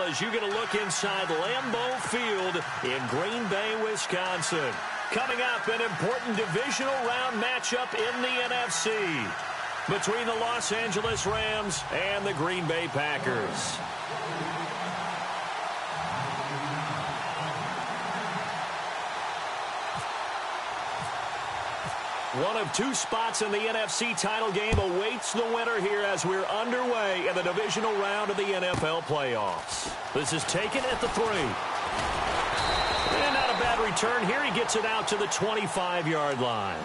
as you get a look inside Lambeau Field in Green Bay, Wisconsin. Coming up, an important divisional round matchup in the NFC between the Los Angeles Rams and the Green Bay Packers. One of two spots in the NFC title game awaits the winner here as we're underway in the divisional round of the NFL playoffs. This is taken at the 3. And not a bad return here. He gets it out to the 25-yard line.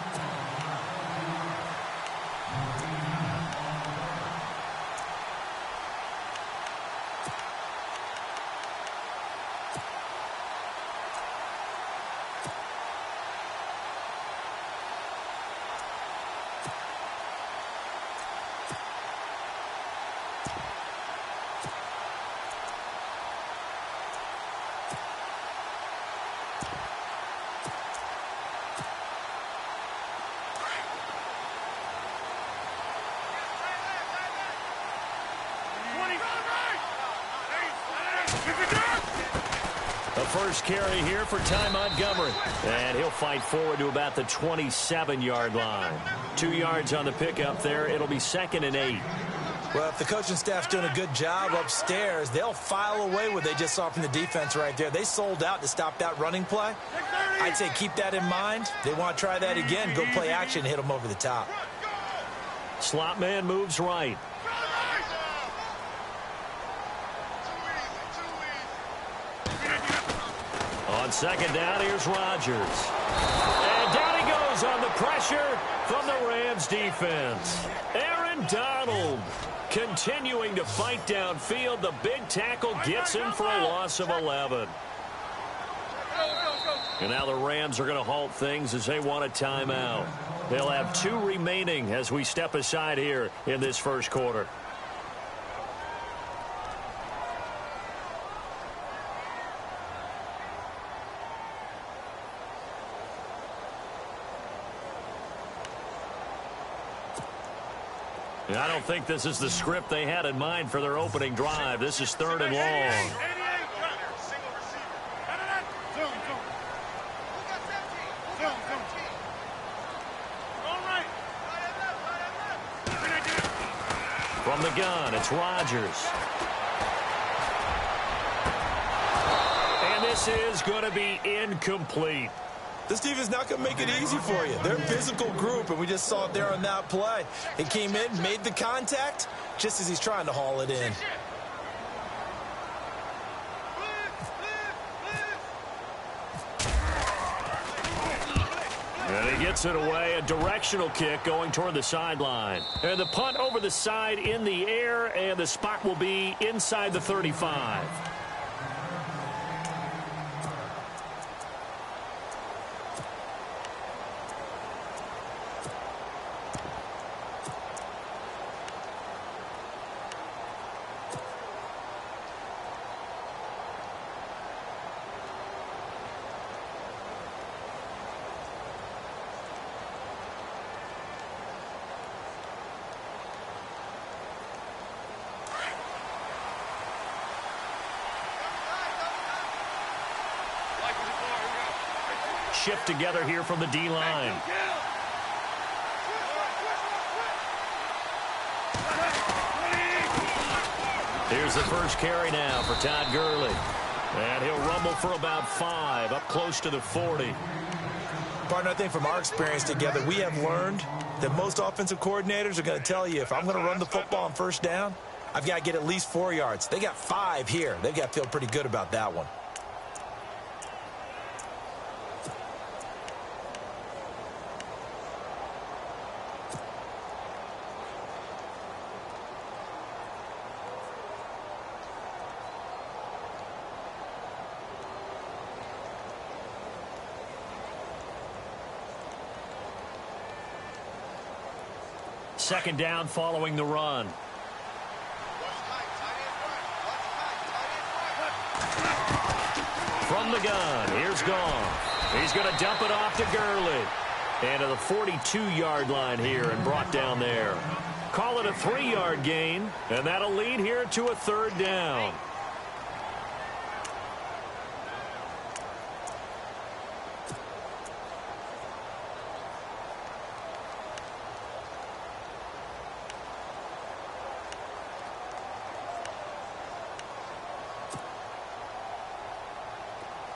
The first carry here for Ty Montgomery. And he'll fight forward to about the 27-yard line. 2 yards on the pickup there. It'll be 2nd and 8. Well, if the coaching staff's doing a good job upstairs, they'll file away what they just saw from the defense right there. They sold out to stop that running play. I'd say keep that in mind. They want to try that again. Go play action, hit them over the top. Slot man moves right. On 2nd down, here's Rodgers. And down he goes on the pressure from the Rams defense. Aaron Donald continuing to fight downfield. The big tackle gets him for a loss of 11. And now the Rams are going to halt things as they want a timeout. They'll have 2 remaining as we step aside here in this first quarter. I don't think this is the script they had in mind for their opening drive. This is 3rd and long. From the gun, it's Rodgers. And this is going to be incomplete. This defense not going to make it easy for you. They're a physical group, and we just saw it there on that play. He came in, made the contact, just as he's trying to haul it in. And he gets it away, a directional kick going toward the sideline. And the punt over the side in the air, and the spot will be inside the 35. Shift together here from the D-line. Here's the first carry now for Todd Gurley. And he'll rumble for about 5, up close to the 40. Partner, I think from our experience together, we have learned that most offensive coordinators are going to tell you, if I'm going to run the football on 1st down, I've got to get at least 4 yards. They got 5 here. They've got to feel pretty good about that one. Second down following the run. From the gun, here's Goff. He's going to dump it off to Gurley. And to the 42-yard line here and brought down there. Call it a 3-yard gain, and that'll lead here to a 3rd down.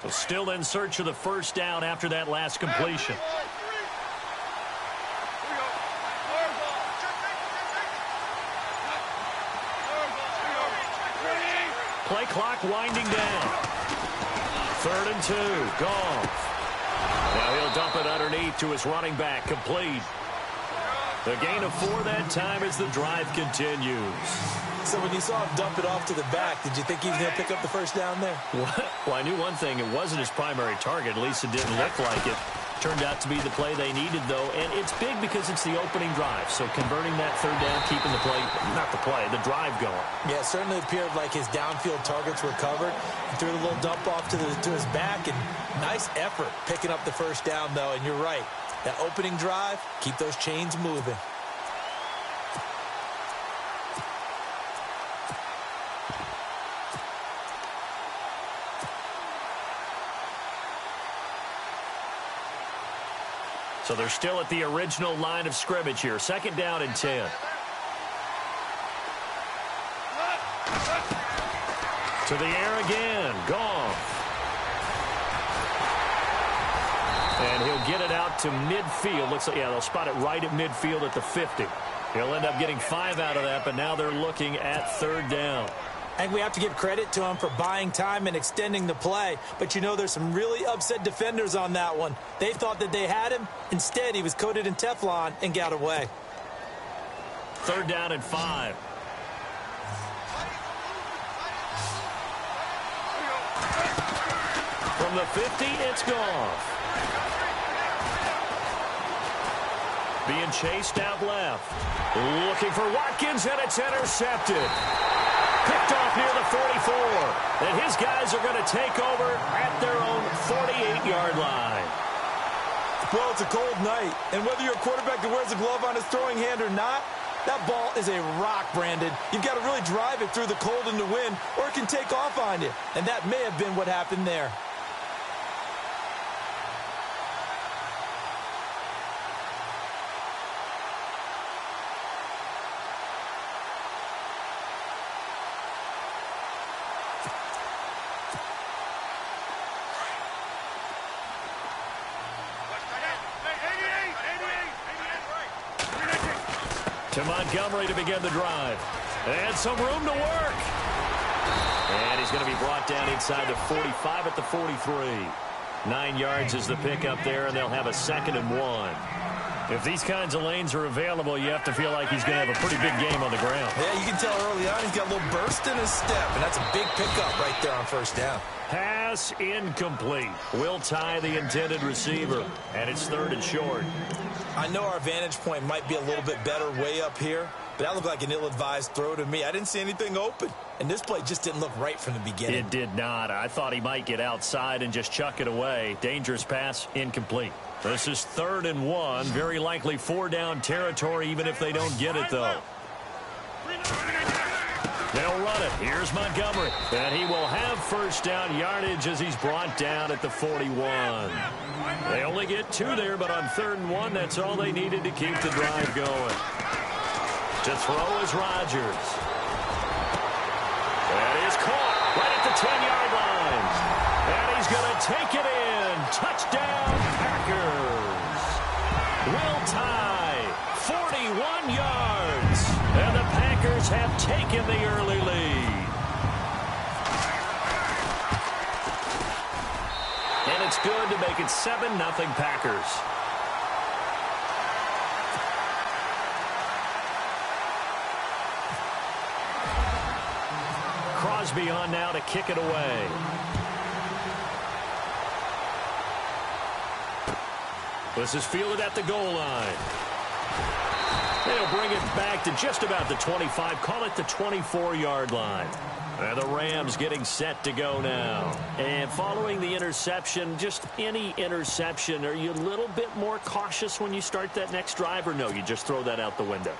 Still in search of the first down after that last completion. Play clock winding down. 3rd and 2. Goff. Now he'll dump it underneath to his running back. Complete. The gain of 4 that time as the drive continues. So when you saw him dump it off to the back, did you think he was going to pick up the first down there? Well, I knew one thing. It wasn't his primary target. At least it didn't look like it. Turned out to be the play they needed, though, and it's big because it's the opening drive. So converting that 3rd down, keeping the play, not the play, the drive going. Yeah, it certainly appeared like his downfield targets were covered. He threw a little dump off to his back, and nice effort picking up the first down, though. And you're right, that opening drive, keep those chains moving. So they're still at the original line of scrimmage here. 2nd down and 10. To the air again. Goff. And he'll get it out to midfield. Looks like, yeah, they'll spot it right at midfield at the 50. He'll end up getting 5 out of that, but now they're looking at 3rd down. I think we have to give credit to him for buying time and extending the play. But, you know, there's some really upset defenders on that one. They thought that they had him. Instead, he was coated in Teflon and got away. 3rd down and 5. From the 50, it's Goff. Being chased out left. Looking for Watkins, and it's intercepted. Picked off near the 44. And his guys are going to take over at their own 48-yard line. Well, it's a cold night, and whether you're a quarterback that wears a glove on his throwing hand or not, that ball is a rock, Brandon. You've got to really drive it through the cold and the wind, or it can take off on you. And that may have been what happened there. To Montgomery to begin the drive. And some room to work. And he's going to be brought down inside the 45 at the 43. 9 yards is the pickup there, and they'll have a 2nd and 1. If these kinds of lanes are available, you have to feel like he's going to have a pretty big game on the ground. Yeah, you can tell early on he's got a little burst in his step, and that's a big pickup right there on 1st down. Pass incomplete. Will tie the intended receiver, and it's 3rd and short. I know our vantage point might be a little bit better way up here, but that looked like an ill-advised throw to me. I didn't see anything open, and this play just didn't look right from the beginning. It did not. I thought he might get outside and just chuck it away. Dangerous pass, incomplete. This is 3rd and 1. Very likely 4-down territory, even if they don't get it, though. They'll run it. Here's Montgomery. And he will have 1st down yardage as he's brought down at the 41. They only get 2 there, but on 3rd and 1, that's all they needed to keep the drive going. To throw is Rodgers. That is caught right at the 10-yard line. And he's going to take it in. Touchdown, Packers. Will tie 41 yards. And the Packers have taken the early lead. And it's good to make it 7-0 Packers. Crosby on now to kick it away. This is fielded at the goal line. They'll bring it back to just about the 25. Call it the 24-yard line. And the Rams getting set to go now. And following the interception, just any interception, are you a little bit more cautious when you start that next drive, or no, you just throw that out the window?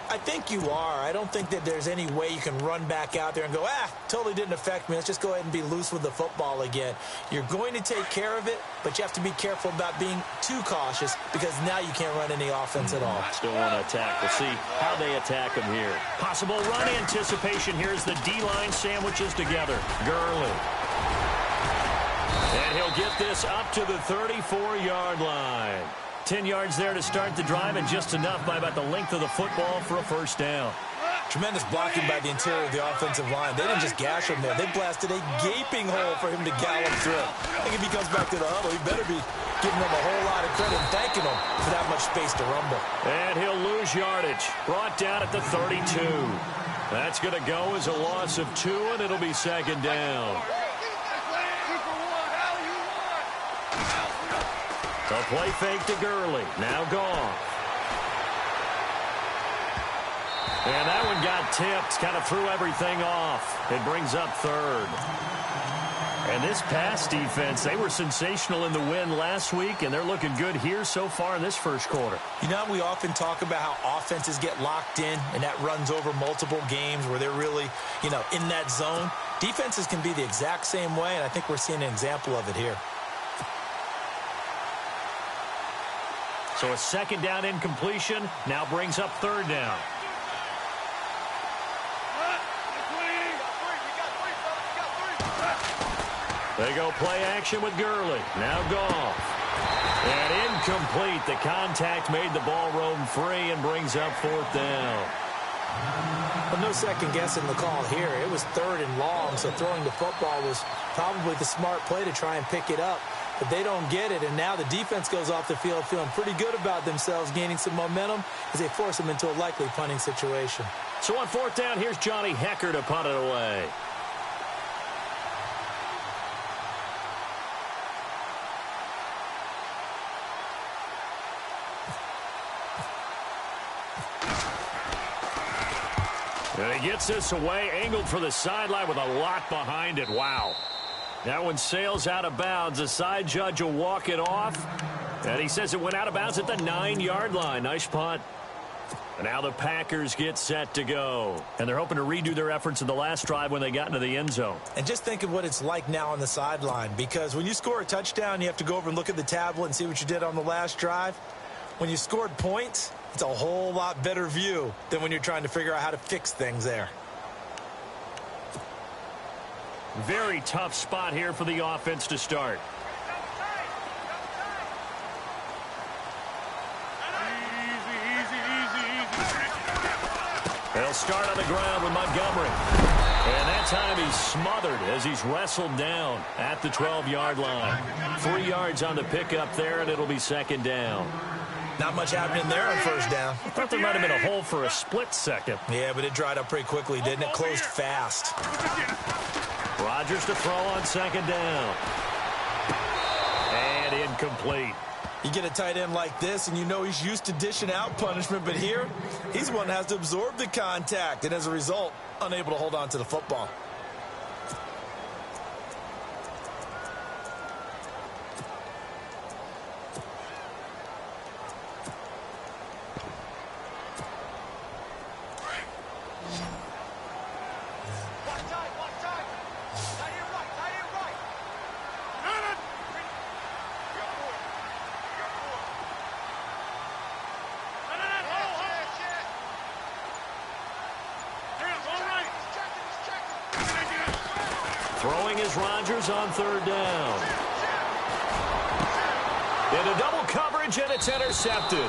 I think you are. I don't think that there's any way you can run back out there and go, totally didn't affect me. Let's just go ahead and be loose with the football again. You're going to take care of it, but you have to be careful about being too cautious because now you can't run any offense at all. Still want to attack. We'll see how they attack him here. Possible run anticipation. Here's the D-line sandwiches together. Gurley. And he'll get this up to the 34-yard line. 10 yards there to start the drive, and just enough by about the length of the football for a first down. Tremendous blocking by the interior of the offensive line. They didn't just gash him there. They blasted a gaping hole for him to gallop through. I think if he comes back to the huddle, he better be giving them a whole lot of credit and thanking them for that much space to rumble. And he'll lose yardage. Brought down at the 32. That's going to go as a loss of 2, and it'll be second down. The play fake to Gurley. Now gone. And that one got tipped, kind of threw everything off. It brings up third. And this pass defense, they were sensational in the win last week, and they're looking good here so far in this first quarter. You know, we often talk about how offenses get locked in, and that runs over multiple games where they're really, in that zone. Defenses can be the exact same way, and I think we're seeing an example of it here. So a second down incompletion now brings up third down. They go play action with Gurley. Now Goff. And incomplete. The contact made the ball roam free and brings up fourth down. Well, no second guessing the call here. It was third and long, so throwing the football was probably the smart play to try and pick it up. But they don't get it, and now the defense goes off the field feeling pretty good about themselves, gaining some momentum as they force them into a likely punting situation. So on fourth down, here's Johnny Hecker to punt it away. And he gets this away, angled for the sideline with a lot behind it. Wow. That one sails out of bounds. The side judge will walk it off. And he says it went out of bounds at the 9-yard line. Nice punt. And now the Packers get set to go. And they're hoping to redo their efforts in the last drive when they got into the end zone. And just think of what it's like now on the sideline. Because when you score a touchdown, you have to go over and look at the tablet and see what you did on the last drive. When you scored points, it's a whole lot better view than when you're trying to figure out how to fix things there. Very tough spot here for the offense to start. They'll start on the ground with Montgomery. And that time he's smothered as he's wrestled down at the 12-yard line. 3 yards on the pickup there, and it'll be second down. Not much happening there on first down. I thought there might have been a hole for a split second. Yeah, but it dried up pretty quickly, didn't it? Closed fast. Rodgers to throw on second down. And incomplete. You get a tight end like this, and you know he's used to dishing out punishment, but here, he's the one that has to absorb the contact, and as a result, unable to hold on to the football. Throwing is Rodgers on third down. Into double coverage, and it's intercepted.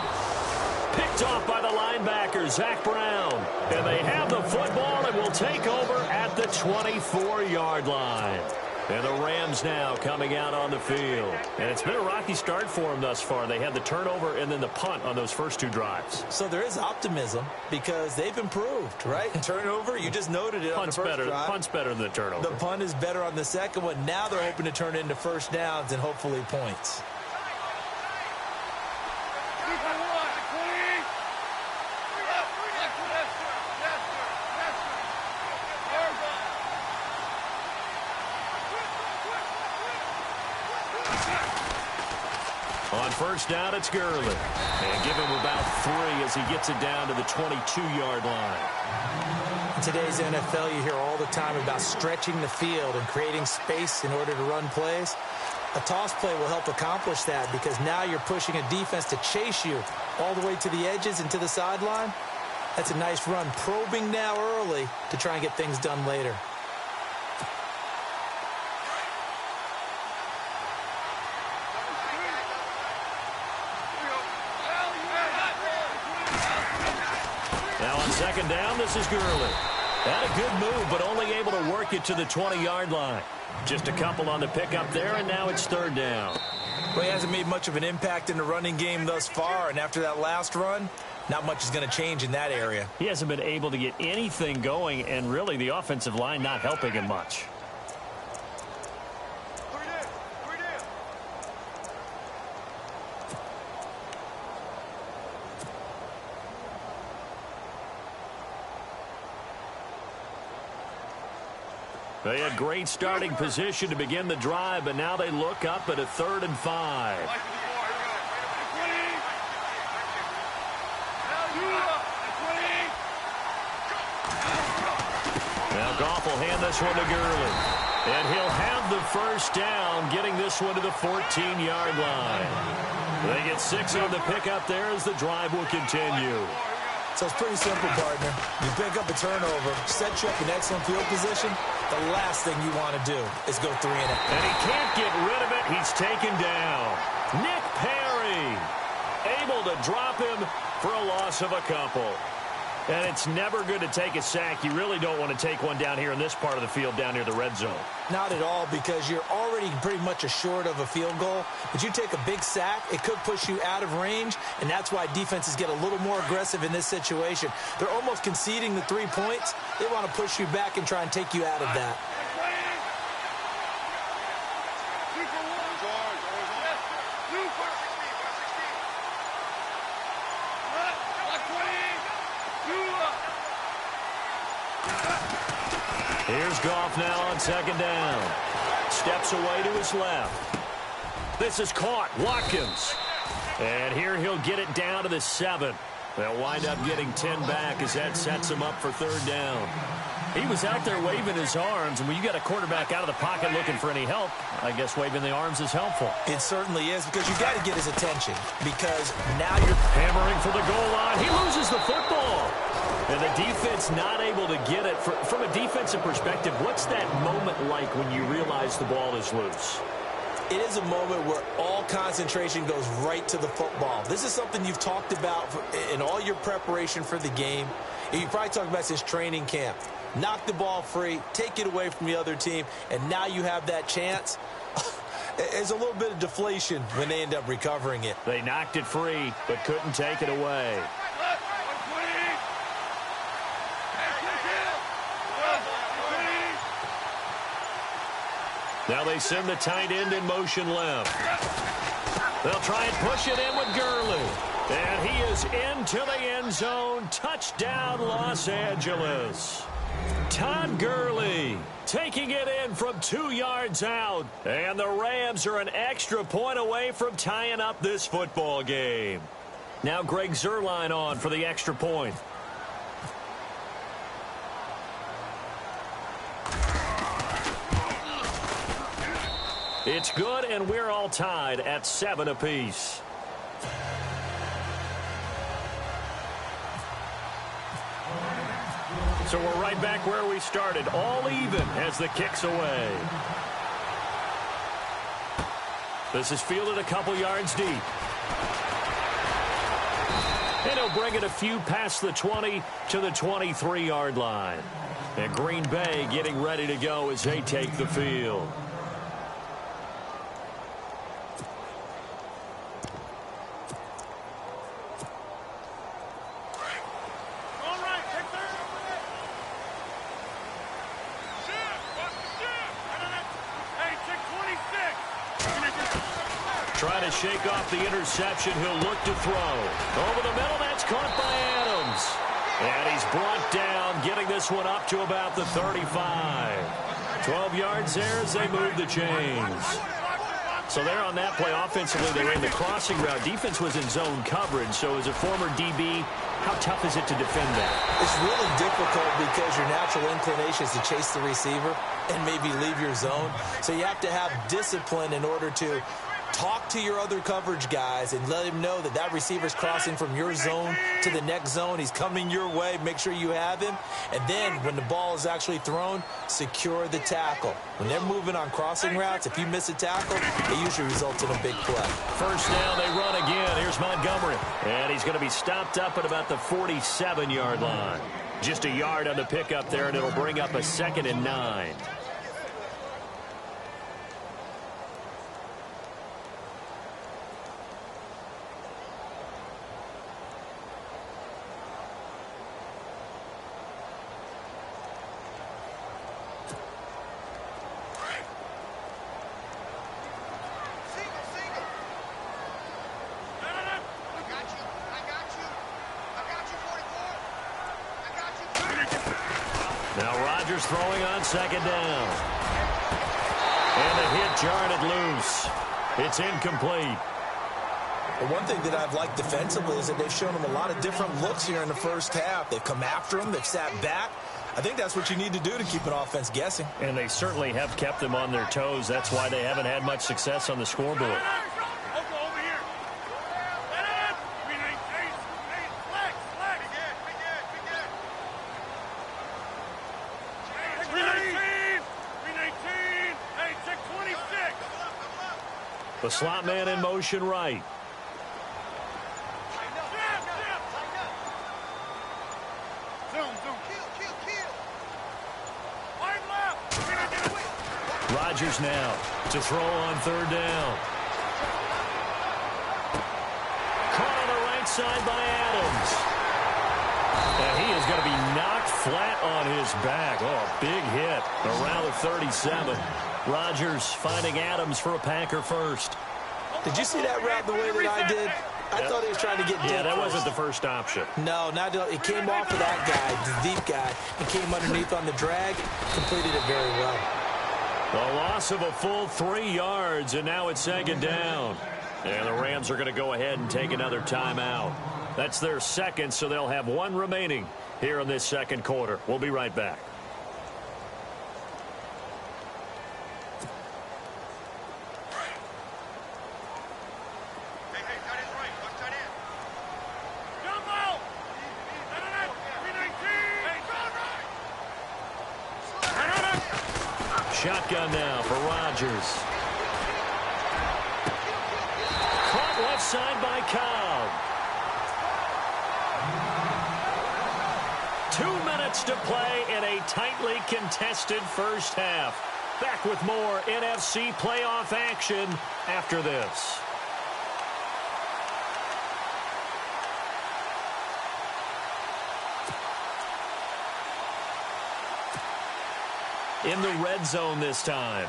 Picked off by the linebacker, Zach Brown. And they have the football and will take over at the 24-yard line. And the Rams now coming out on the field. And it's been a rocky start for them thus far. They had the turnover and then the punt on those first 2 drives. So there is optimism because they've improved, right? Turnover, you just noted it on the first drive. Punt's better than the turnover. The punt is better on the second one. Now they're hoping to turn it into first downs and hopefully points. On first down, it's Gurley. And give him about 3 as he gets it down to the 22-yard line. In today's NFL, you hear all the time about stretching the field and creating space in order to run plays. A toss play will help accomplish that because now you're pushing a defense to chase you all the way to the edges and to the sideline. That's a nice run, probing now early to try and get things done later. second down, this is Gurley. Had a good move, but only able to work it to the 20-yard line. Just a couple on the pickup there, and now it's third down. Well, he hasn't made much of an impact in the running game thus far, and after that last run, not much is going to change in that area. He hasn't been able to get anything going, and really the offensive line not helping him much. They had great starting position to begin the drive, but now they look up at a 3rd and 5. Now Goff will hand this one to Gurley. And he'll have the first down, getting this one to the 14-yard line. They get 6 on the pickup there as the drive will continue. So it's pretty simple, partner. You pick up a turnover, set you up in excellent field position. The last thing you want to do is go 3 and out. And he can't get rid of it. He's taken down. Nick Perry able to drop him for a loss of a couple. And it's never good to take a sack. You really don't want to take one down here in this part of the field down near the red zone. Not at all, because you're already pretty much assured of a field goal. But you take a big sack, it could push you out of range, and that's why defenses get a little more aggressive in this situation. They're almost conceding the 3 points. They want to push you back and try and take you out of that. Here's Goff now on second down. Steps away to his left. This is caught. Watkins. And here he'll get it down to the 7. They'll wind up getting 10 back as that sets him up for third down. He was out there waving his arms, and when you got a quarterback out of the pocket looking for any help, I guess waving the arms is helpful. It certainly is, because you got to get his attention, because now you're hammering for the goal line. He loses the football. And the defense not able to get it. From a defensive perspective, what's that moment like when you realize the ball is loose? It is a moment where all concentration goes right to the football. This is something you've talked about in all your preparation for the game. You probably talked about since training camp. Knock the ball free, take it away from the other team, and now you have that chance. There's a little bit of deflation when they end up recovering it. They knocked it free, but couldn't take it away. Now they send the tight end in motion left. They'll try and push it in with Gurley. And he is into the end zone. Touchdown, Los Angeles. Todd Gurley taking it in from 2 yards out. And the Rams are an extra point away from tying up this football game. Now Greg Zuerlein on for the extra point. It's good, and we're all tied at 7 apiece. So we're right back where we started, all even as the kick's away. This is fielded a couple yards deep. And he'll bring it a few past the 20 to the 23-yard line. And Green Bay getting ready to go as they take the field. Trying to shake off the interception. He'll look to throw. Over the middle, that's caught by Adams. And he's brought down, getting this one up to about the 35. 12 yards there as they move the chains. So there on that play, offensively, they ran the crossing route. Defense was in zone coverage. So as a former DB, how tough is it to defend that? It's really difficult because your natural inclination is to chase the receiver and maybe leave your zone. So you have to have discipline in order to talk to your other coverage guys and let him know that that receiver's crossing from your zone to the next zone. He's coming your way. Make sure you have him. And then when the ball is actually thrown, secure the tackle. When they're moving on crossing routes, if you miss a tackle, it usually results in a big play. First down, they run again. Here's Montgomery. And he's going to be stopped up at about the 47-yard line. Just a yard on the pickup there, and it'll bring up a 2nd and 9. Now Rodgers throwing on 2nd down. And a hit jarred it loose. It's incomplete. The one thing that I've liked defensively is that they've shown him a lot of different looks here in the first half. They've come after him. They've sat back. I think that's what you need to do to keep an offense guessing. And they certainly have kept them on their toes. That's why they haven't had much success on the scoreboard. The slot man in motion right. Rodgers now to throw on 3rd down. Caught on the right side by Adams. And he is going to be knocked flat on his back. Oh, a big hit around the 37. Rodgers finding Adams for a Packer first. Did you see that route the way that I did? I thought he was trying to get deep. Yeah, that wasn't the first option. No, not it came off of that guy, the deep guy, and came underneath on the drag, completed it very well. The loss of a full 3 yards, and now it's 2nd down. And the Rams are going to go ahead and take another timeout. That's their 2nd, so they'll have 1 remaining here in this 2nd quarter. We'll be right back. Shotgun now for Rodgers. Caught left side by Cobb. 2 minutes to play in a tightly contested first half. Back with more NFC playoff action after this. In the red zone this time.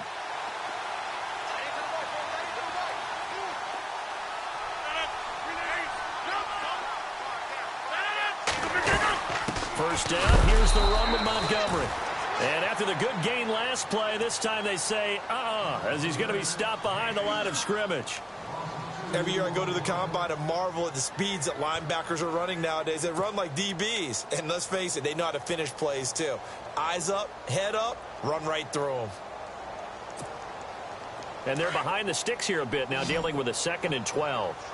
First down, here's the run with Montgomery. And after the good gain last play, this time they say, as he's going to be stopped behind the line of scrimmage. Every year I go to the combine and marvel at the speeds that linebackers are running nowadays. They run like DBs. And let's face it, they know how to finish plays too. Eyes up, head up, run right through them. And they're behind the sticks here a bit now, dealing with a 2nd and 12.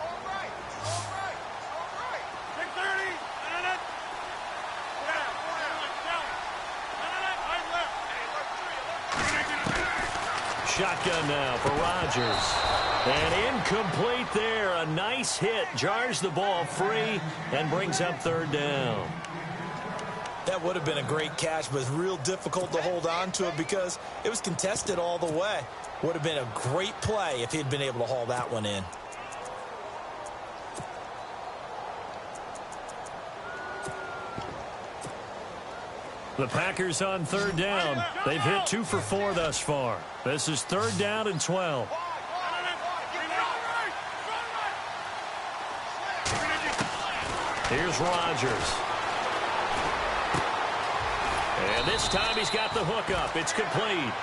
Shotgun now for Rodgers. And incomplete there. A nice hit. Jars the ball free and brings up 3rd down. That would have been a great catch, but it's real difficult to hold on to it because it was contested all the way. Would have been a great play if he'd been able to haul that one in. The Packers on 3rd down. They've hit 2 for 4 thus far. This is 3rd down and 12. Here's Rodgers. And this time he's got the hook up. It's complete.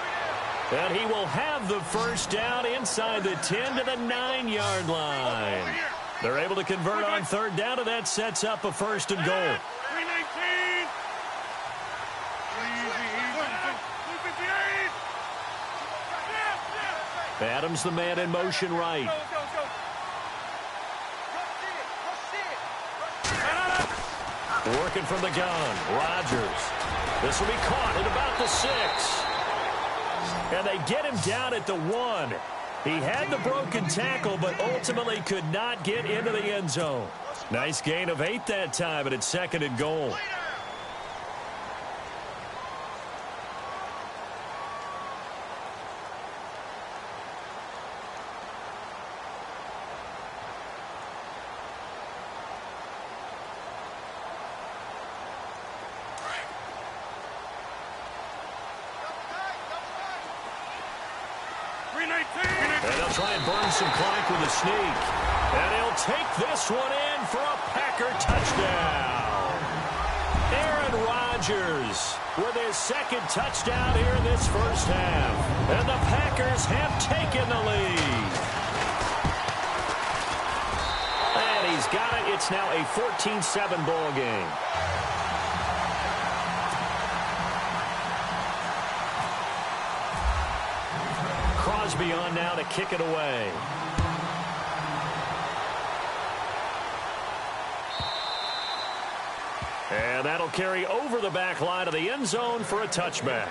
And he will have the first down inside the 10 to the 9-yard line. They're able to convert on 3rd down, and that sets up a 1st and goal. Adams the man in motion right. Working from the gun, Rodgers. This will be caught at about the 6. And they get him down at the 1. He had the broken tackle, but ultimately could not get into the end zone. Nice gain of 8 that time, but it's 2nd and goal. And they'll try and burn some clock with a sneak. And he'll take this one in for a Packer touchdown. Aaron Rodgers with his 2nd touchdown here in this first half. And the Packers have taken the lead. And he's got it. It's now a 14-7 ball game. Crosby on now to kick it away. And that'll carry over the back line of the end zone for a touchback.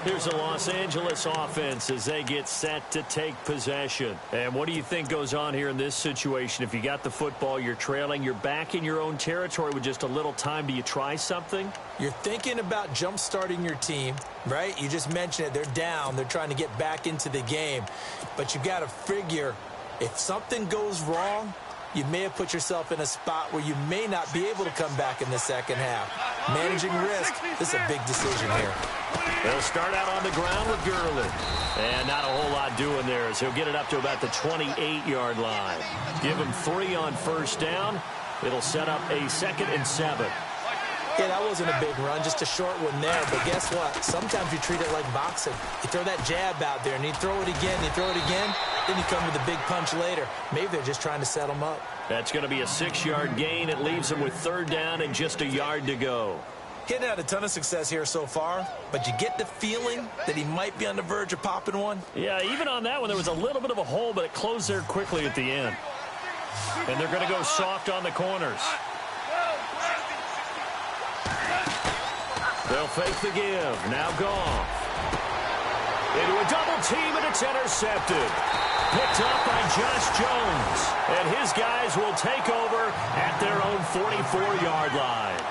Here's the Los Angeles offense as they get set to take possession. And what do you think goes on here in this situation? If you got the football, you're trailing, you're back in your own territory with just a little time. Do you try something? You're thinking about jump-starting your team, right? You just mentioned it. They're down. They're trying to get back into the game. But you got to figure if something goes wrong, you may have put yourself in a spot where you may not be able to come back in the second half. Managing risk, this is a big decision here. They'll start out on the ground with Gurley. And not a whole lot doing there as he'll get it up to about the 28-yard line. Give him 3 on first down. It'll set up a 2nd and 7. Yeah, that wasn't a big run, just a short one there. But guess what? Sometimes you treat it like boxing. You throw that jab out there, and you throw it again, you throw it again, then you come with a big punch later. Maybe they're just trying to set them up. That's going to be a 6-yard gain. It leaves them with 3rd down and just a yard to go. Hitting had a ton of success here so far, but you get the feeling that he might be on the verge of popping one. Yeah, even on that one, there was a little bit of a hole, but it closed there quickly at the end. And they're going to go soft on the corners. They'll fake the give. Now Goff. Into a double team, and it's intercepted. Picked up by Josh Jones. And his guys will take over at their own 44-yard line.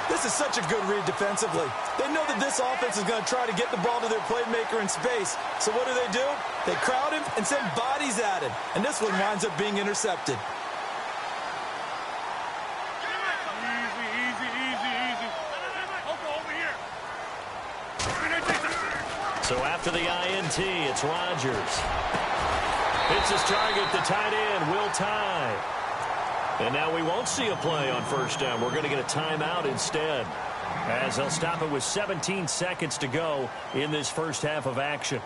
This is such a good read defensively. They know that this offense is going to try to get the ball to their playmaker in space. So what do? They crowd him and send bodies at him. And this one winds up being intercepted. So after the INT, it's Rodgers. Hits his target, the tight end, Will Tye. And now we won't see a play on first down. We're going to get a timeout instead, as they'll stop it with 17 seconds to go in this first half of action.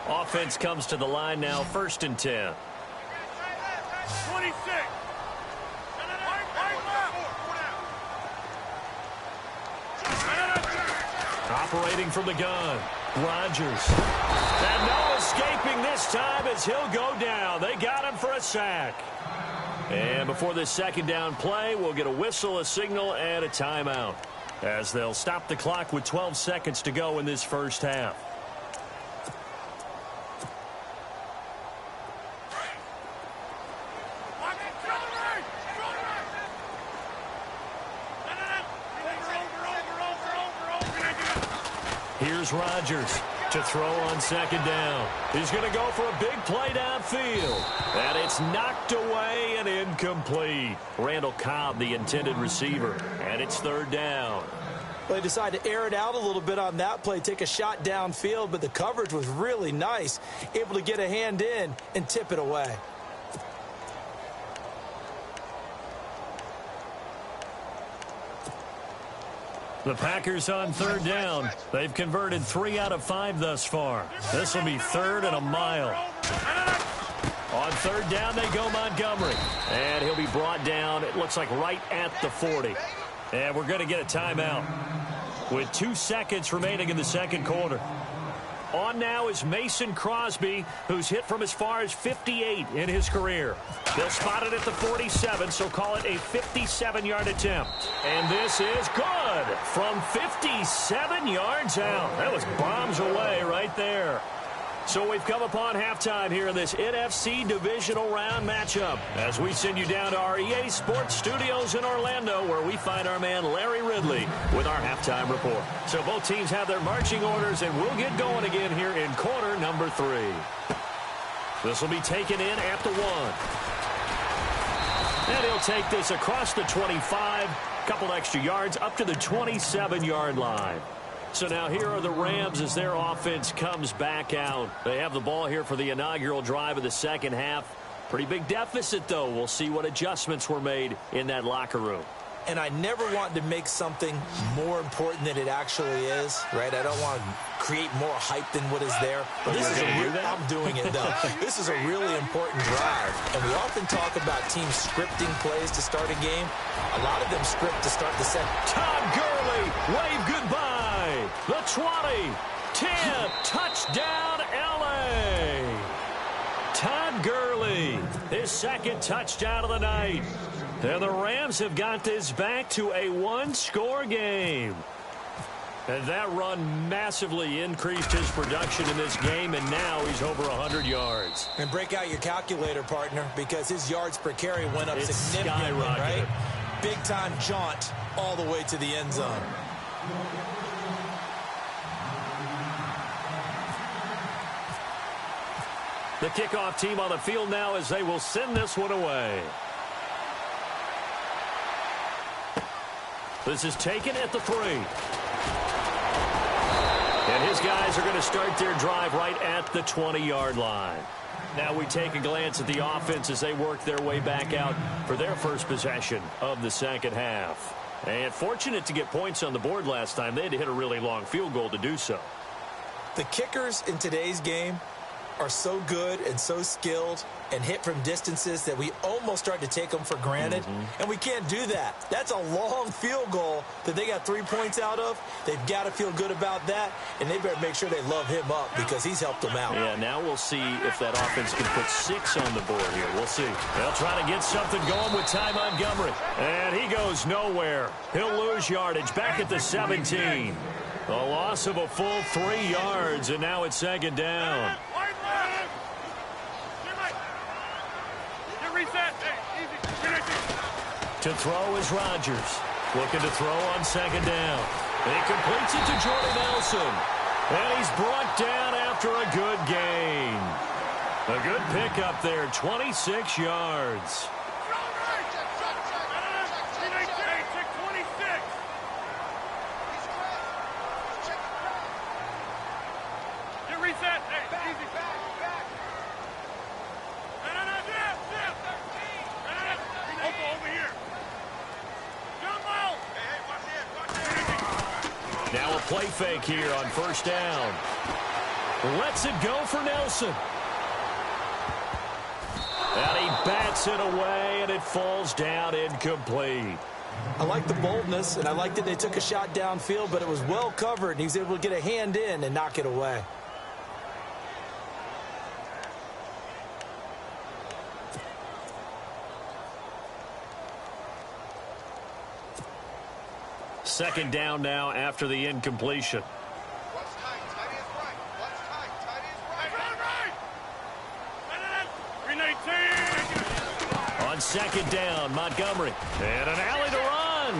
Offense comes to the line now, 1st and 10. 26. Operating from the gun, Rodgers. And no escaping this time as he'll go down. They got him for a sack. And before this 2nd down play, we'll get a whistle, a signal, and a timeout, as they'll stop the clock with 12 seconds to go in this first half. Here's Rodgers to throw on 2nd down. He's going to go for a big play downfield. And it's knocked away and incomplete. Randall Cobb, the intended receiver. And it's 3rd down. Well, they decided to air it out a little bit on that play, take a shot downfield, but the coverage was really nice. Able to get a hand in and tip it away. The Packers on 3rd down. They've converted 3 out of 5 thus far. This will be 3rd and a mile. On 3rd down, they go Montgomery. And he'll be brought down, it looks like right at the 40. And we're going to get a timeout. with 2 seconds remaining in the second quarter. On now is Mason Crosby, who's hit from as far as 58 in his career. They'll spot it at the 47, so call it a 57-yard attempt. And this is good from 57 yards out. That was bombs away right there. So we've come upon halftime here in this NFC divisional round matchup as we send you down to our EA Sports Studios in Orlando, where we find our man Larry Ridley with our halftime report. So both teams have their marching orders, and we'll get going again here in quarter number 3. This will be taken in at the 1. And he'll take this across the 25, couple extra yards up to the 27-yard line. So now here are the Rams as their offense comes back out. They have the ball here for the inaugural drive of the second half. Pretty big deficit, though. We'll see what adjustments were made in that locker room. And I never want to make something more important than it actually is, right? I don't want to create more hype than what is there. But this is I'm doing it, though. This is a really important drive. And we often talk about teams scripting plays to start a game. A lot of them script to start the second. Todd Gurley, wave goodbye. The 20, 10, touchdown, L.A. Todd Gurley, his second touchdown of the night. And the Rams have got this back to a one-score game. And that run massively increased his production in this game, and now he's over 100 yards. And break out your calculator, partner, because his yards per carry went up significantly, right? Big-time jaunt all the way to the end zone. The kickoff team on the field now as they will send this one away. This is taken at the 3. And his guys are going to start their drive right at the 20-yard line. Now we take a glance at the offense as they work their way back out for their first possession of the second half. And fortunate to get points on the board last time. They had to hit a really long field goal to do so. The kickers in today's game are so good and so skilled and hit from distances that we almost start to take them for granted. And we can't do that. That's a long field goal that they got 3 points out of. They've got to feel good about that, and they better make sure they love him up because he's helped them out. Yeah, now we'll see if that offense can put 6 on the board here. We'll see. They'll try to get something going with Ty Montgomery. And he goes nowhere. He'll lose yardage back at the 17. A loss of a full 3 yards, and now it's second down. To throw is Rodgers. Looking to throw on second down. He completes it to Jordy Nelson. And he's brought down after a good gain. A good pickup there, 26 yards. Now a play fake here on first down. Lets it go for Nelson. And he bats it away, and it falls down incomplete. I like the boldness, and I like that they took a shot downfield, but it was well covered, and he was able to get a hand in and knock it away. Second down now after the incompletion. On second down, Montgomery. And an alley to run.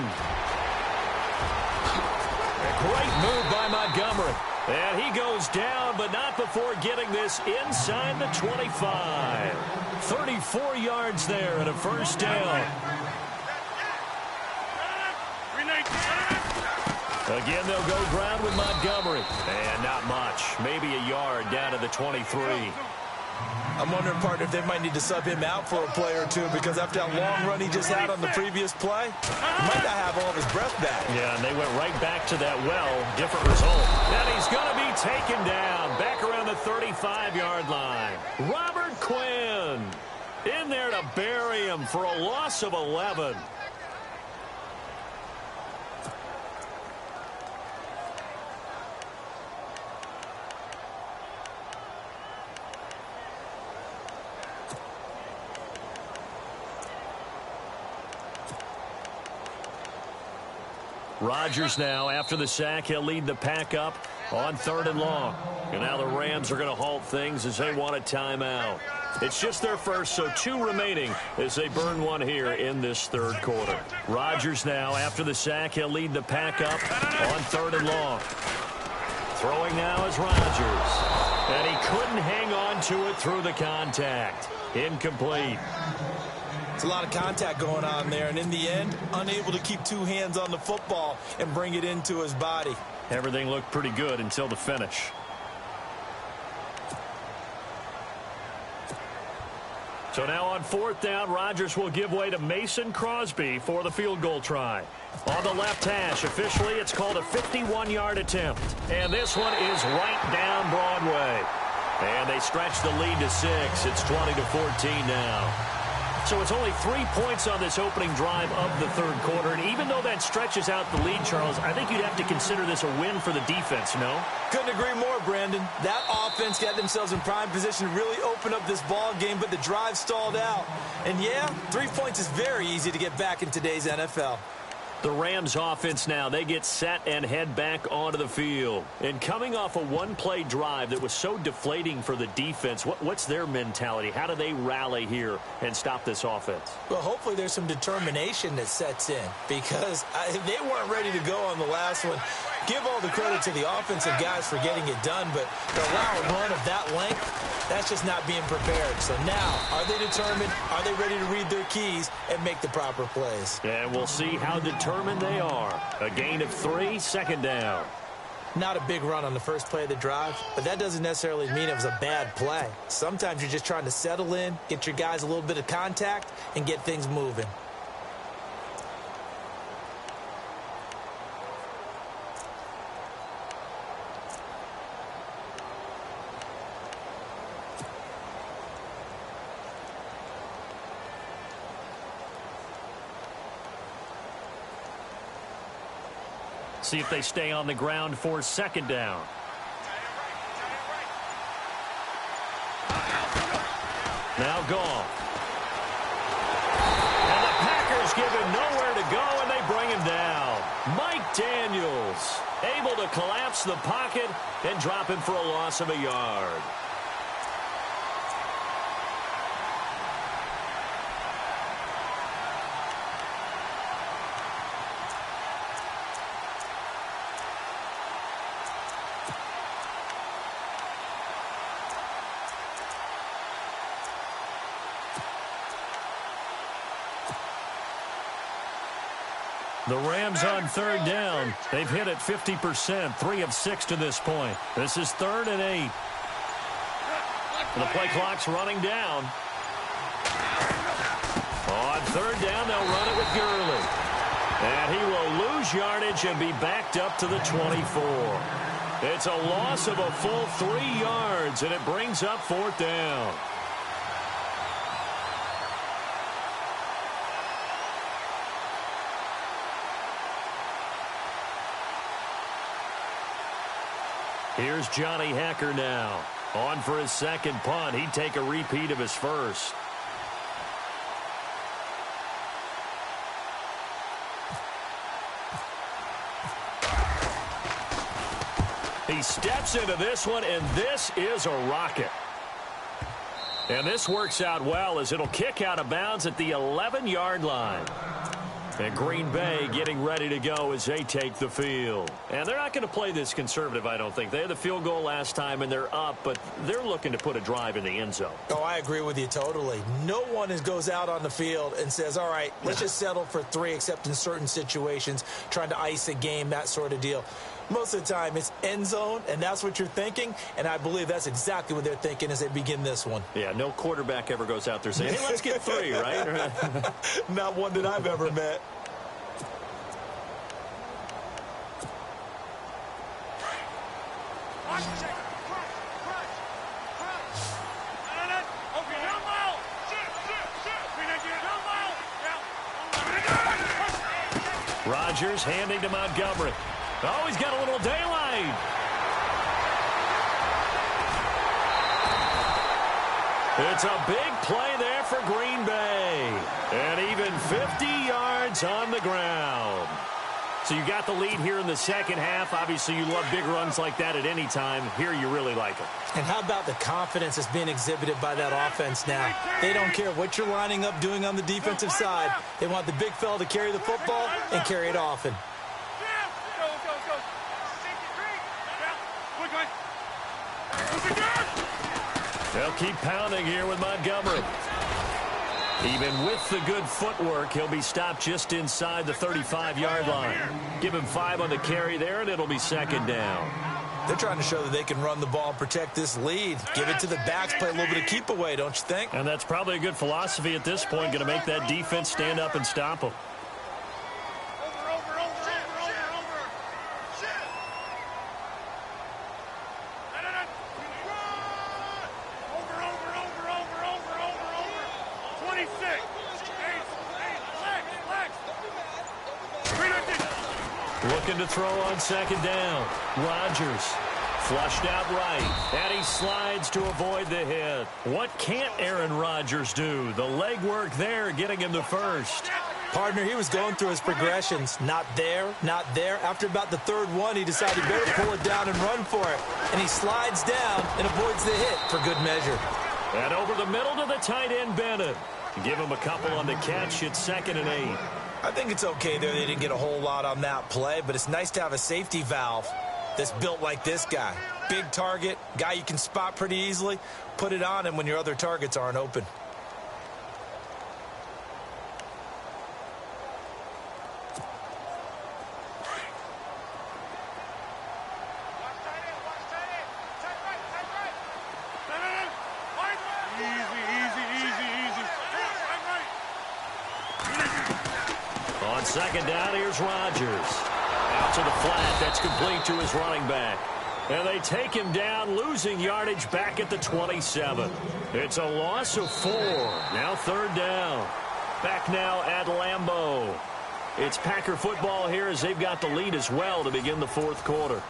A great move by Montgomery. And he goes down, but not before getting this inside the 25. 34 yards there and a first down. Again, they'll go ground with Montgomery. And not much. Maybe a yard down to the 23. I'm wondering, partner, if they might need to sub him out for a play or two because after that long run he just had on the previous play, he might not have all of his breath back. Yeah, and they went right back to that different result. And he's going to be taken down back around the 35-yard line. Robert Quinn in there to bury him for a loss of 11. Rodgers now, after the sack, he'll lead the pack up on 3rd and long. And now the Rams are going to halt things as they want a timeout. It's just their first, so 2 remaining as they burn one here in this 3rd quarter. Rodgers now, after the sack, he'll lead the pack up on 3rd and long. Throwing now is Rodgers. And he couldn't hang on to it through the contact. Incomplete. It's a lot of contact going on there, and in the end, unable to keep 2 hands on the football and bring it into his body. Everything looked pretty good until the finish. So now on 4th down, Rodgers will give way to Mason Crosby for the field goal try. On the left hash, officially it's called a 51-yard attempt. And this one is right down Broadway. And they stretch the lead to 6. It's 20-14 now. So it's only 3 points on this opening drive of the 3rd quarter. And even though that stretches out the lead, Charles, I think you'd have to consider this a win for the defense, no? Couldn't agree more, Brandon. That offense got themselves in prime position to really open up this ball game, but the drive stalled out. And yeah, 3 points is very easy to get back in today's NFL. The Rams offense now, they get set and head back onto the field. And coming off a one-play drive that was so deflating for the defense, what's their mentality? How do they rally here and stop this offense? Well, hopefully there's some determination that sets in, because they weren't ready to go on the last one. Give all the credit to the offensive guys for getting it done, but to allow a run of that length, that's just not being prepared. So now, are they determined? Are they ready to read their keys and make the proper plays? And we'll see how determined they are. A gain of 3, 2nd down. Not a big run on the first play of the drive, but that doesn't necessarily mean it was a bad play. Sometimes you're just trying to settle in, get your guys a little bit of contact, and get things moving. See if they stay on the ground for 2nd down. Now Goff. And the Packers give him nowhere to go, and they bring him down. Mike Daniels able to collapse the pocket and drop him for a loss of a yard. The Rams on 3rd down. They've hit it 50%, 3 of 6 to this point. This is 3rd and 8. The play clock's running down. On 3rd down, they'll run it with Gurley. And he will lose yardage and be backed up to the 24. It's a loss of a full 3 yards, and it brings up 4th down. Here's Johnny Hacker now. On for his 2nd punt. He'd take a repeat of his first. He steps into this one, and this is a rocket. And this works out well as it'll kick out of bounds at the 11-yard line. And Green Bay getting ready to go as they take the field. And they're not going to play this conservative, I don't think. They had the field goal last time, and they're up, but they're looking to put a drive in the end zone. Oh, I agree with you totally. No one goes out on the field and says, all right, let's just settle for 3, except in certain situations, trying to ice a game, that sort of deal. Most of the time, it's end zone, and that's what you're thinking, and I believe that's exactly what they're thinking as they begin this one. Yeah, no quarterback ever goes out there saying, hey, let's get 3, right? Not one that I've ever met. Rodgers handing to Montgomery. Oh, he's got a little daylight. It's a big play there for Green Bay. And even 50 yards on the ground. So you got the lead here in the second half. Obviously, you love big runs like that at any time. Here, you really like it. And how about the confidence that's being exhibited by that offense now? They don't care what you're lining up doing on the defensive side. They want the big fella to carry the football and carry it often. They'll keep pounding here with Montgomery. Even with the good footwork, he'll be stopped just inside the 35-yard line. Give him 5 on the carry there, and it'll be second down. They're trying to show that they can run the ball and protect this lead. Give it to the backs, play a little bit of keep away, don't you think? And that's probably a good philosophy at this point, going to make that defense stand up and stop them. Looking to throw on second down. Rodgers flushed out right, and he slides to avoid the hit. What can't Aaron Rodgers do? The leg work there, getting him the first. Partner, he was going through his progressions. Not there, not there. After about the third one, he decided he better pull it down and run for it. And he slides down and avoids the hit for good measure. And over the middle to the tight end, Bennett. Give him a couple on the catch. It's 2nd and 8. I think it's okay there. They didn't get a whole lot on that play, but it's nice to have a safety valve that's built like this guy. Big target, guy you can spot pretty easily. Put it on him when your other targets aren't open. On second down, here's Rodgers. Out to the flat. That's complete to his running back. And they take him down, losing yardage back at the 27. It's a loss of 4. Now 3rd down. Back now at Lambeau. It's Packer football here as they've got the lead as well to begin the 4th quarter.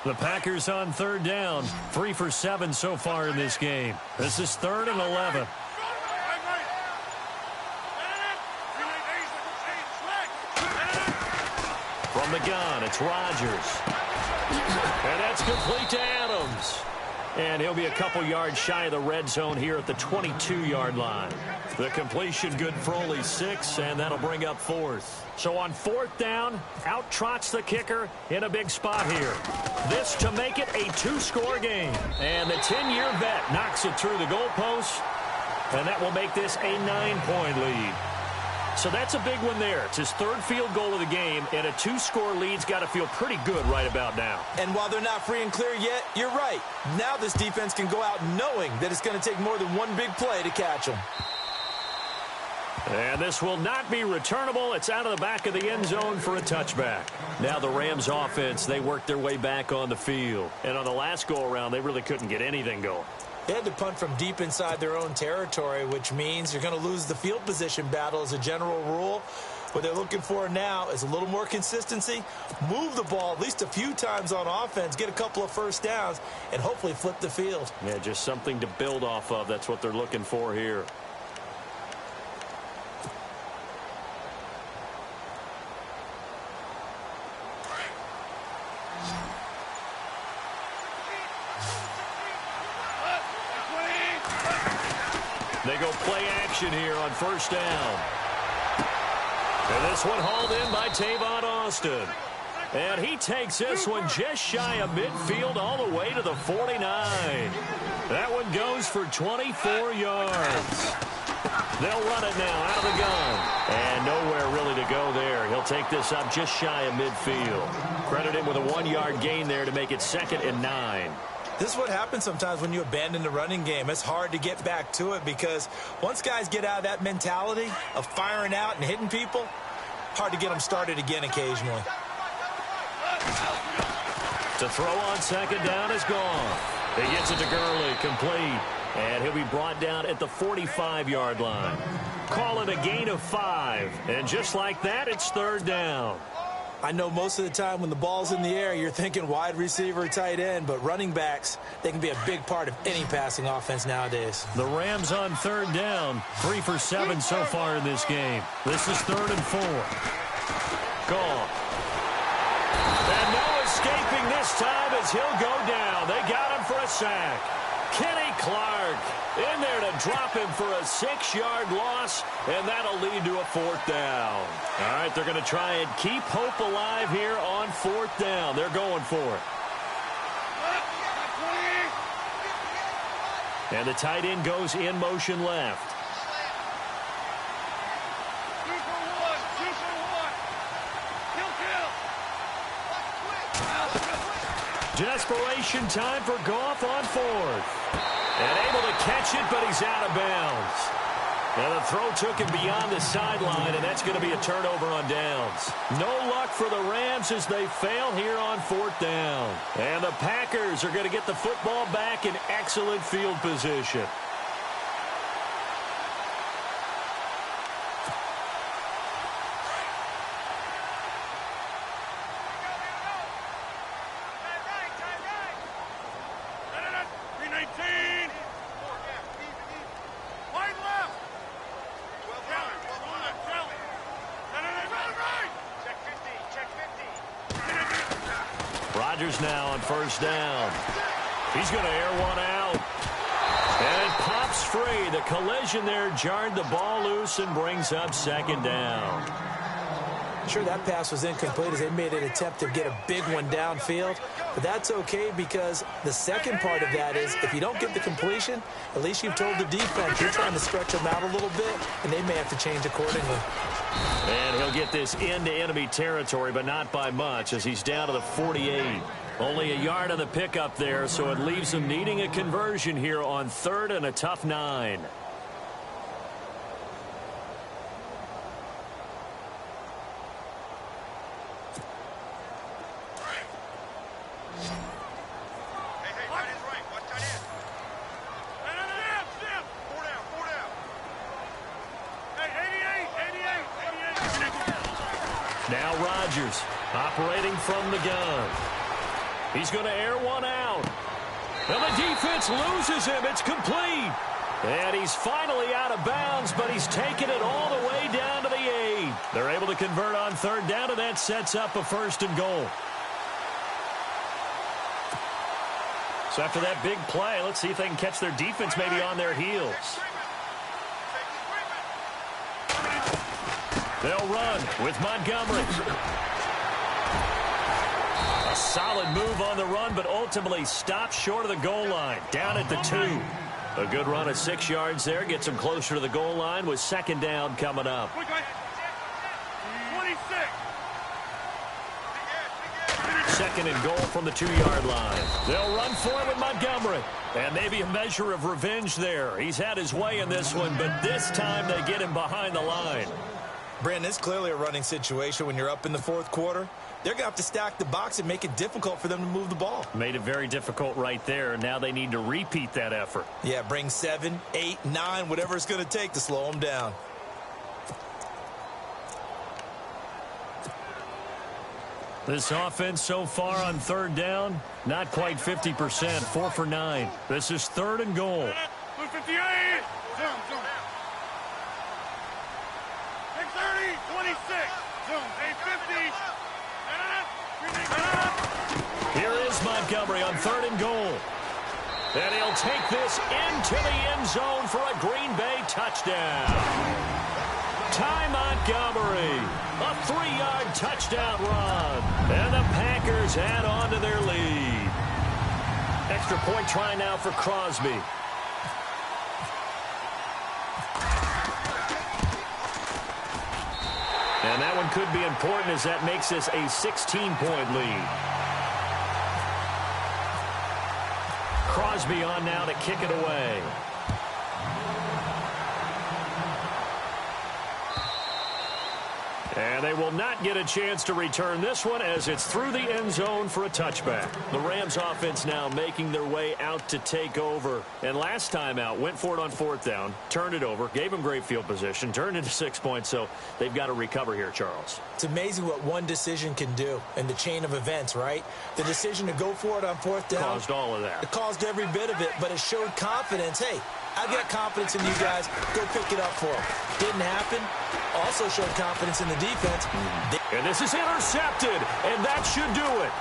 The Packers on 3rd down. 3 for 7 so far in this game. This is 3rd and 11. From the gun, it's Rodgers. And that's complete to Adams. And he'll be a couple yards shy of the red zone here at the 22-yard line. The completion good for only 6, and that'll bring up 4th. So on 4th down, out trots the kicker in a big spot here. This to make it a 2-score game. And the 10-year vet knocks it through the goalpost, and that will make this a 9-point lead. So that's a big one there. It's his 3rd field goal of the game, and a 2-score lead's got to feel pretty good right about now. And while they're not free and clear yet, you're right. Now this defense can go out knowing that it's going to take more than one big play to catch them. And this will not be returnable. It's out of the back of the end zone for a touchback. Now the Rams offense, they worked their way back on the field. And on the last go-around, they really couldn't get anything going. They had to punt from deep inside their own territory, which means you're going to lose the field position battle as a general rule. What they're looking for now is a little more consistency, move the ball at least a few times on offense, get a couple of first downs, and hopefully flip the field. Yeah, just something to build off of. That's what they're looking for here. They go play action here on 1st down. And this one hauled in by Tavon Austin. And he takes this one just shy of midfield all the way to the 49. That one goes for 24 yards. They'll run it now out of the gun. And nowhere really to go there. He'll take this up just shy of midfield. Credit him with a 1-yard gain there to make it 2nd and 9. This is what happens sometimes when you abandon the running game. It's hard to get back to it because once guys get out of that mentality of firing out and hitting people, Hard to get them started again occasionally. To throw on second down is gone. He gets it to Gurley, complete. And he'll be brought down at the 45-yard line. Call it a gain of 5. And just like that, it's third down. I know most of the time when the ball's in the air, you're thinking wide receiver, tight end, but running backs, they can be a big part of any passing offense nowadays. The Rams on third down, 3 for 7 so far in this game. This is 3rd and 4. Gone. And no escaping this time as he'll go down. They got him for a sack. Kenny Clark in there to drop him for a 6-yard loss, and that'll lead to a 4th down. All right, they're going to try and keep hope alive here on 4th down. They're going for it. And the tight end goes in motion left. 2 for 1. 2 for 1. Kill. Desperation time for Goff on 4th. And able to catch it, but he's out of bounds. And the throw took him beyond the sideline, and that's going to be a turnover on downs. No luck for the Rams as they fail here on 4th down. And the Packers are going to get the football back in excellent field position. Now on 1st down. He's going to air one out. And it pops free. The collision there jarred the ball loose and brings up 2nd down. Sure, that pass was incomplete as they made an attempt to get a big one downfield. But that's okay because the second part of that is if you don't get the completion, at least you've told the defense you're trying to stretch them out a little bit, and they may have to change accordingly. And he'll get this into enemy territory, but not by much as he's down to the 48. Only a yard on the pickup there, so it leaves him needing a conversion here on 3rd and a tough 9. Now Rodgers operating from the gun. He's going to air one out. And the defense loses him. It's complete. And he's finally out of bounds, but he's taken it all the way down to the 8. They're able to convert on 3rd down, and that sets up a 1st and goal. So after that big play, let's see if they can catch their defense maybe on their heels. They'll run with Montgomery. A solid move on the run, but ultimately stopped short of the goal line. Down at the 2. A good run of 6 yards there. Gets him closer to the goal line with 2nd down coming up. 26. 2nd and goal from the 2-yard line. They'll run for it with Montgomery. And maybe a measure of revenge there. He's had his way in this one, but this time they get him behind the line. Brandon, it's clearly a running situation when you're up in the 4th quarter. They're going to have to stack the box and make it difficult for them to move the ball. Made it very difficult right there. Now they need to repeat that effort. Yeah, bring 7, 8, 9, whatever it's going to take to slow them down. This offense so far on 3rd down, not quite 50%, 4 for 9. This is 3rd and goal. 58. Zoom. 630. 26. Zoom. 850. Here is Montgomery on 3rd and goal. And he'll take this into the end zone for a Green Bay touchdown. Ty Montgomery, a 3-yard touchdown run. And the Packers add on to their lead. Extra point try now for Crosby. And that one could be important as that makes this a 16-point lead. Crosby on now to kick it away. And they will not get a chance to return this one as it's through the end zone for a touchback. The Rams offense now making their way out to take over. And last time out, went for it on fourth down, turned it over, gave them great field position, turned into 6 points, so they've got to recover here, Charles. It's amazing what one decision can do in the chain of events, right? The decision to go for it on fourth down. Caused all of that. It caused every bit of it, but it showed confidence. Hey, I've got confidence in you guys. Go pick it up for them. Didn't happen. Also showed confidence in the defense. And this is intercepted, and that should do it.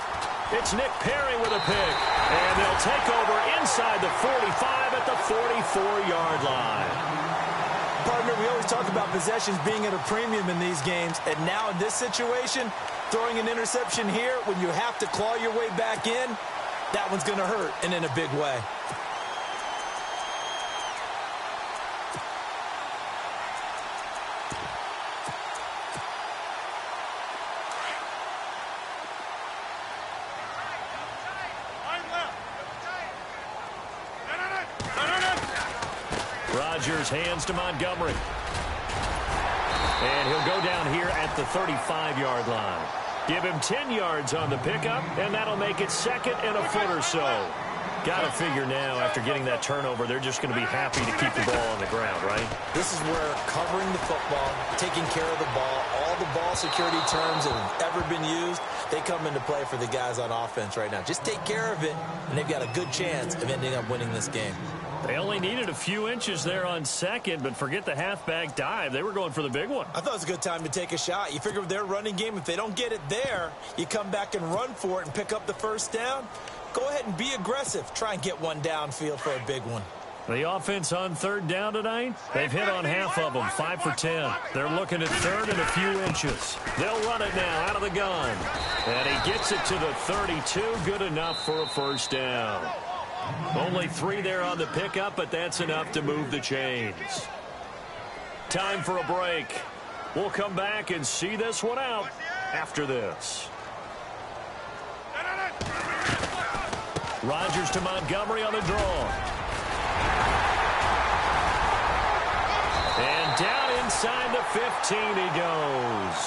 It's Nick Perry with a pick, and they'll take over inside the 45 at the 44-yard line. Partner, we always talk about possessions being at a premium in these games, and now in this situation, throwing an interception here when you have to claw your way back in, that one's going to hurt, and in a big way. Rodgers hands to Montgomery. And he'll go down here at the 35-yard line. Give him 10 yards on the pickup, and that'll make it second and a foot or so. Got to figure now, after getting that turnover, they're just going to be happy to keep the ball on the ground, right? This is where covering the football, taking care of the ball, all the ball security terms that have ever been used, they come into play for the guys on offense right now. Just take care of it, and they've got a good chance of ending up winning this game. They only needed a few inches there on second, but forget the halfback dive. They were going for the big one. I thought it was a good time to take a shot. You figure with their running game, if they don't get it there, you come back and run for it and pick up the first down. Go ahead and be aggressive. Try and get one downfield for a big one. The offense on third down tonight, they've hit on half of them, 5 for 10. They're looking at third and a few inches. They'll run it now out of the gun. And he gets it to the 32, good enough for a first down. Only 3 there on the pickup, but that's enough to move the chains. Time for a break. We'll come back and see this one out after this. Rodgers to Montgomery on the draw. And down inside the 15 he goes.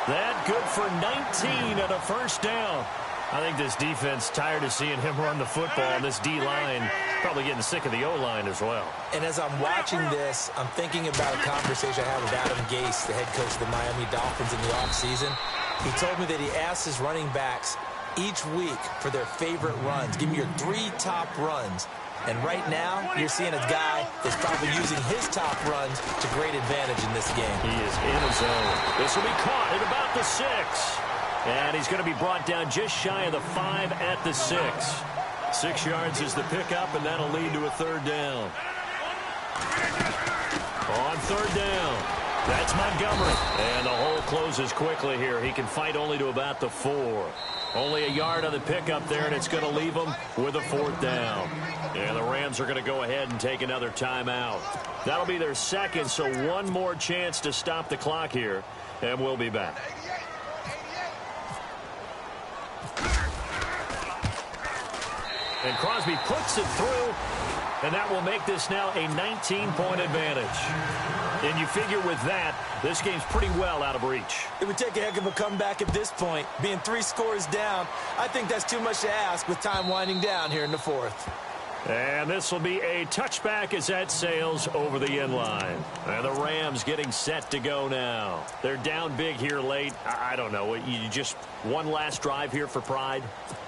That good for 19 and a first down. I think this defense tired of seeing him run the football, and this D-line probably getting sick of the O-line as well. And as I'm watching this, I'm thinking about a conversation I had with Adam Gase, the head coach of the Miami Dolphins in the offseason. He told me that he asked his running backs each week for their favorite runs. Give me your 3 top runs. And right now, you're seeing a guy that's probably using his top runs to great advantage in this game. He is in his zone. This will be caught at about the 6. And he's going to be brought down just shy of the 5 at the 6. 6 yards is the pickup, and that'll lead to a third down. On third down, that's Montgomery. And the hole closes quickly here. He can fight only to about the 4. Only a yard on the pickup there, and it's going to leave him with a fourth down. And the Rams are going to go ahead and take another timeout. That'll be their second, so one more chance to stop the clock here, and we'll be back. And Crosby puts it through, and that will make this now a 19-point advantage. And you figure with that, this game's pretty well out of reach. It would take a heck of a comeback at this point. Being 3 scores down, I think that's too much to ask with time winding down here in the 4th. And this will be a touchback as that sails over the end line. And the Rams getting set to go now. They're down big here late. I don't know. You just one last drive here for pride?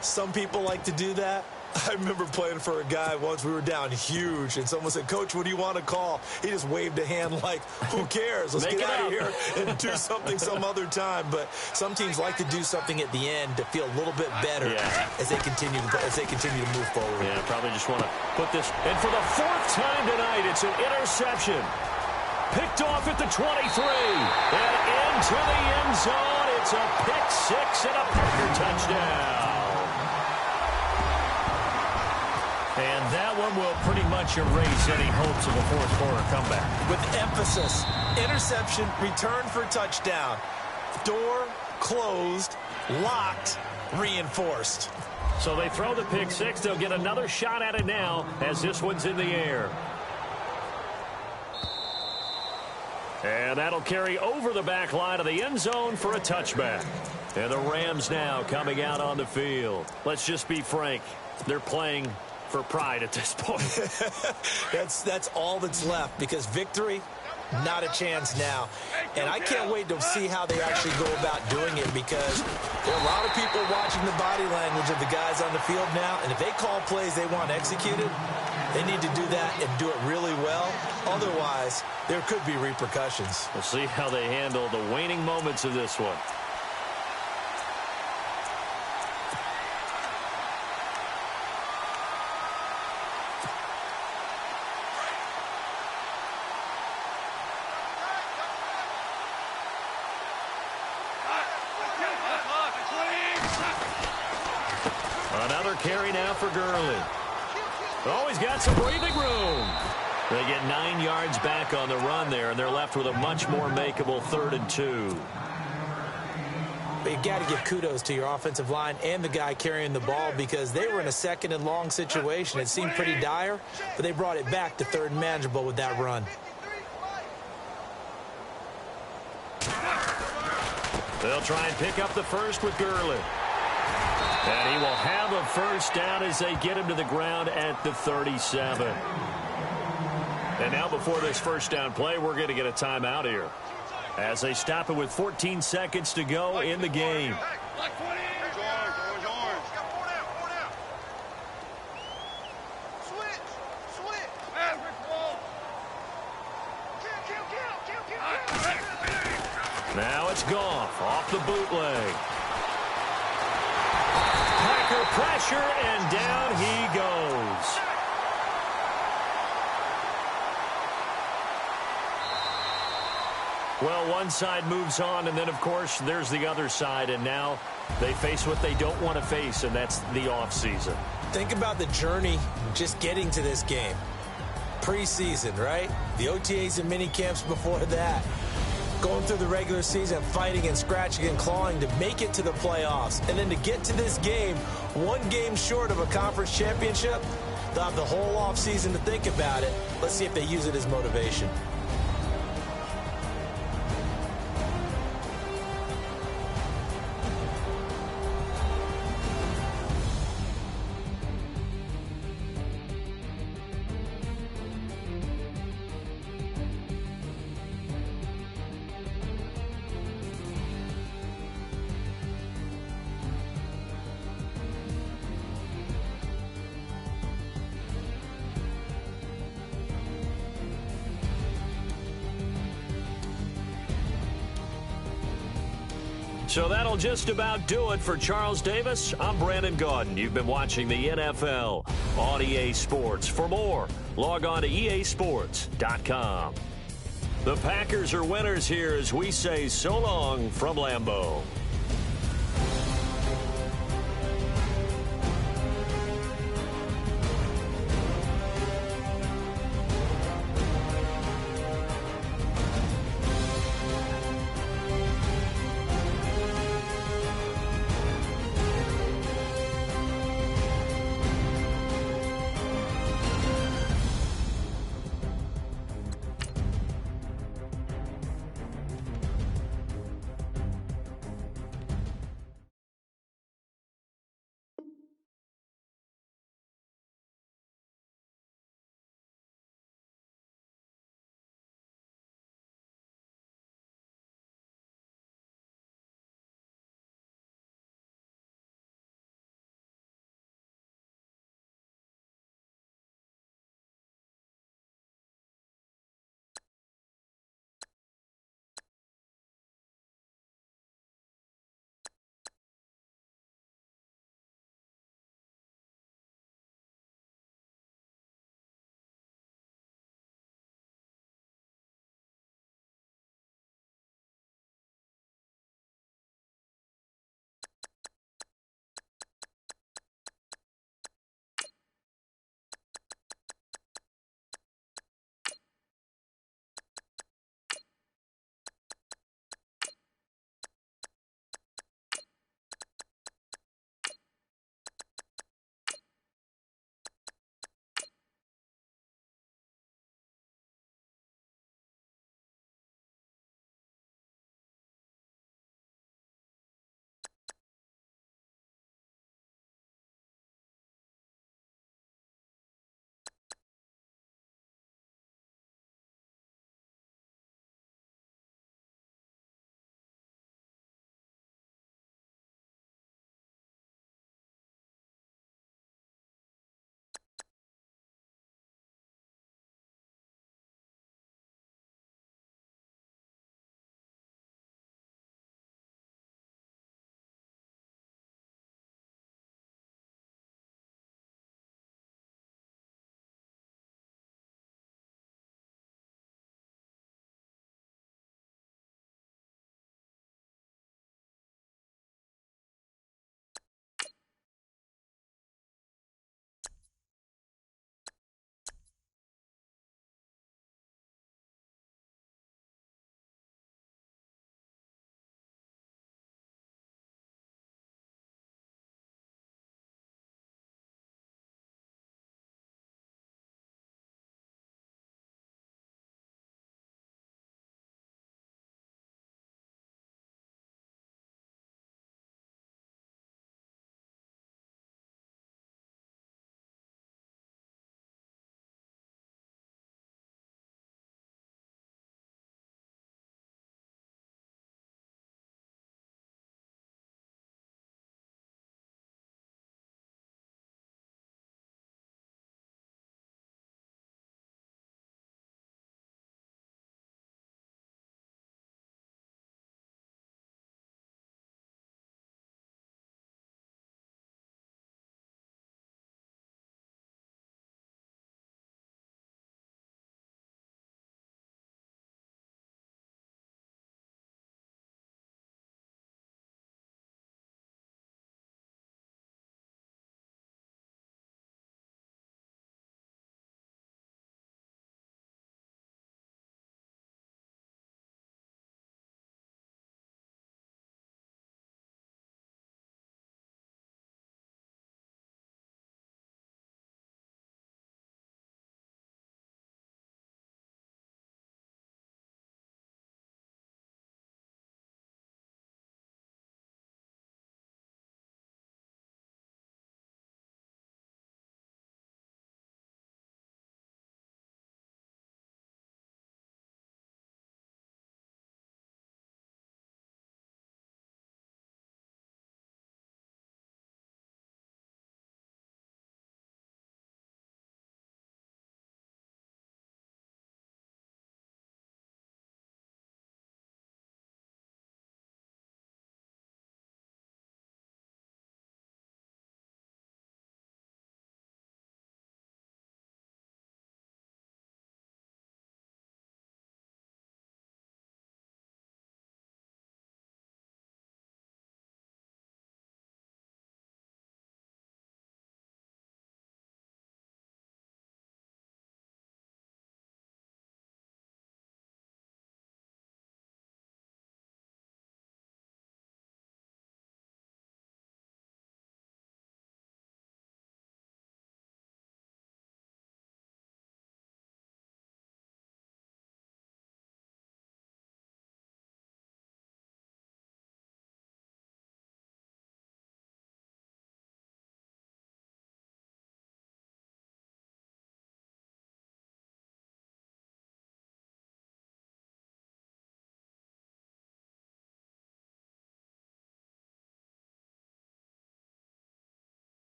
Some people like to do that. I remember playing for a guy once. We were down huge, and someone said, "Coach, what do you want to call?" He just waved a hand like, who cares? Let's get out of here and do something some other time. But some teams like to do something at the end to feel a little bit better as they continue to move forward. Yeah, probably just want to put this. And for the 4th time tonight, it's an interception. Picked off at the 23. And into the end zone. It's a pick 6 and a Parker touchdown. And that one will pretty much erase any hopes of a fourth quarter comeback. With emphasis, interception, return for touchdown. Door closed, locked, reinforced. So they throw the pick 6. They'll get another shot at it now as this one's in the air. And that'll carry over the back line of the end zone for a touchback. And the Rams now coming out on the field. Let's just be frank. They're playing for pride at this point. That's all that's left, because victory, not a chance now. And I can't wait to see how they actually go about doing it, because there are a lot of people watching the body language of the guys on the field now. And if they call plays they want executed, they need to do that and do it really well. Otherwise, there could be repercussions. We'll see how they handle the waning moments of this one. Another carry now for Gurley. Oh, he's got some breathing room. They get 9 yards back on the run there, and they're left with a much more makeable 3rd and 2. But you got to give kudos to your offensive line and the guy carrying the ball, because they were in a 2nd and long situation. It seemed pretty dire, but they brought it back to 3rd and manageable with that run. They'll try and pick up the first with Gurley. And he will have a first down as they get him to the ground at the 37. And now before this first down play, we're going to get a timeout here, as they stop it with 14 seconds to go in the game. Now it's Goff off the bootleg. Packer pressure, and down he goes. Well, one side moves on, and then, of course, there's the other side, and now they face what they don't want to face, and that's the offseason. Think about the journey just getting to this game. Preseason, right? The OTAs and mini camps before that. Going through the regular season, fighting and scratching and clawing to make it to the playoffs. And then to get to this game, 1 game short of a conference championship, they'll have the whole offseason to think about it. Let's see if they use it as motivation. So that'll just about do it for Charles Davis. I'm Brandon Gaudin. You've been watching the NFL on EA Sports. For more, log on to easports.com. The Packers are winners here as we say so long from Lambeau.